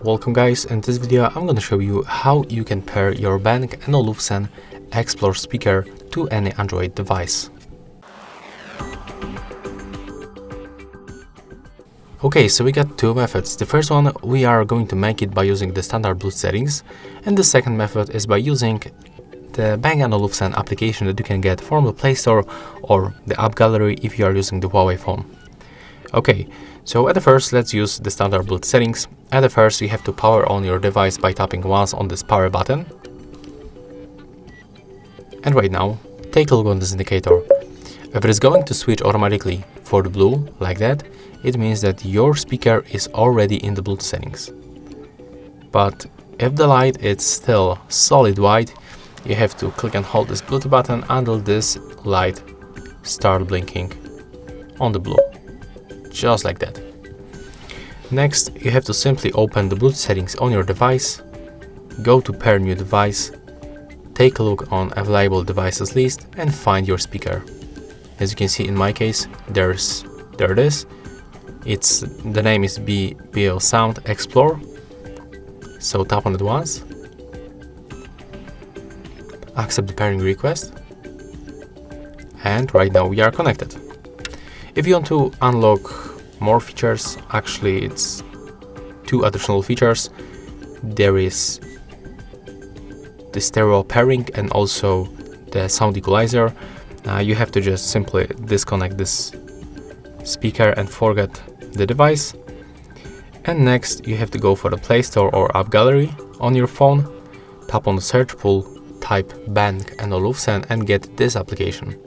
Welcome guys, in this video I'm going to show you how you can pair your Bang&Olufsen Explore speaker to any Android device. Okay, so we got two methods. The first one, we are going to make it by using the standard Bluetooth settings, and the second method is by using the Bang&Olufsen application that you can get from the Play Store or the app gallery if you are using the Huawei phone. Okay, so at the first, let's use the standard Bluetooth settings. At the first, you have to power on your device by tapping once on this power button. And right now, take a look on this indicator. If it is going to switch automatically for the blue, like that, it means that your speaker is already in the Bluetooth settings. But if the light is still solid white, you have to click and hold this Bluetooth button until this light starts blinking on the blue. Just like that. Next, you have to simply open the Bluetooth settings on your device, go to pair new device, take a look on available devices list and find your speaker. As you can see in my case, there it is. The name is Beosound Explore. So tap on it once, accept the pairing request, and right now we are connected. If you want to unlock more features, actually it's two additional features. There is the stereo pairing and also the sound equalizer. You have to just simply disconnect this speaker and forget the device. And next you have to go for the Play Store or app gallery on your phone, tap on the search pool, type Bang&Olufsen and get this application.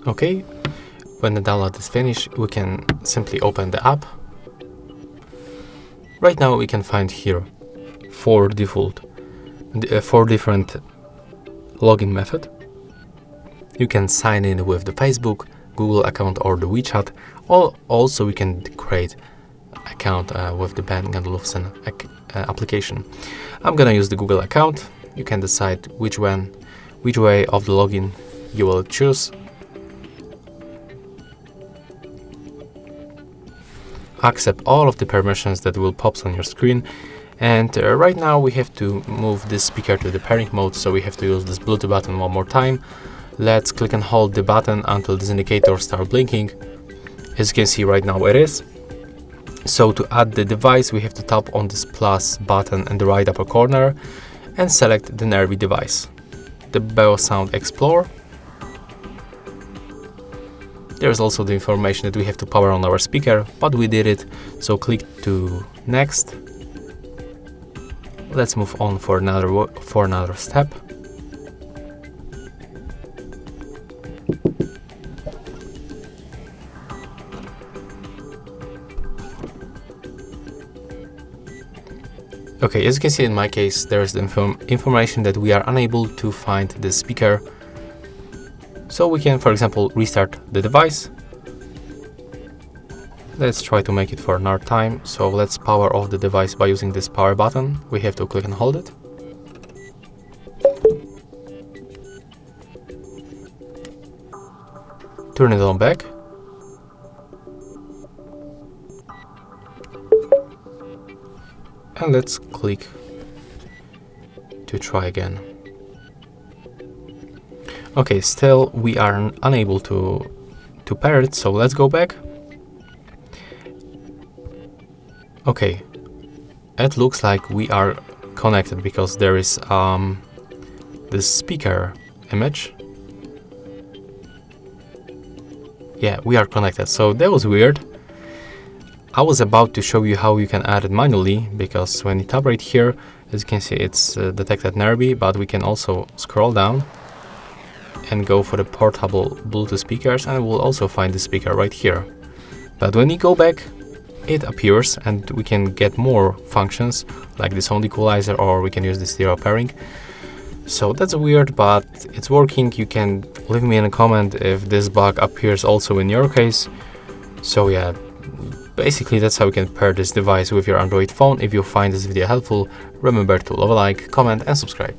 Okay, when the download is finished, we can simply open the app. Right now we can find here four different login method. You can sign in with the Facebook, Google account or the WeChat, or also we can create account with the Bang&Olufsen application. I'm gonna use the Google account. You can decide which way of the login you will choose. Accept all of the permissions that will pop on your screen, and right now we have to move this speaker to the pairing mode, so we have to use this Bluetooth button one more time. Let's click and hold the button until this indicator starts blinking. As you can see right now it is. So to add the device, we have to tap on this plus button in the right upper corner and select the nearby device, the Beosound Explore. There's also the information that we have to power on our speaker, but we did it, so click to next. Let's move on for another step. Okay, as you can see in my case, there's the information that we are unable to find the speaker. So we can, for example, restart the device. Let's try to make it for another time. So let's power off the device by using this power button. We have to click and hold it. Turn it on back. And let's click to try again. Okay, still we are unable to pair it, so let's go back. Okay, it looks like we are connected because there is this speaker image. Yeah, we are connected, so that was weird. I was about to show you how you can add it manually, because when you tap right here, as you can see, it's detected nearby, but we can also scroll down and go for the portable Bluetooth speakers, and we'll also find the speaker right here. But when you go back, it appears and we can get more functions like the sound equalizer, or we can use the stereo pairing. So that's weird, but it's working. You can leave me in a comment if this bug appears also in your case. So yeah, basically that's how you can pair this device with your Android phone. If you find this video helpful, remember to leave a like, comment and subscribe.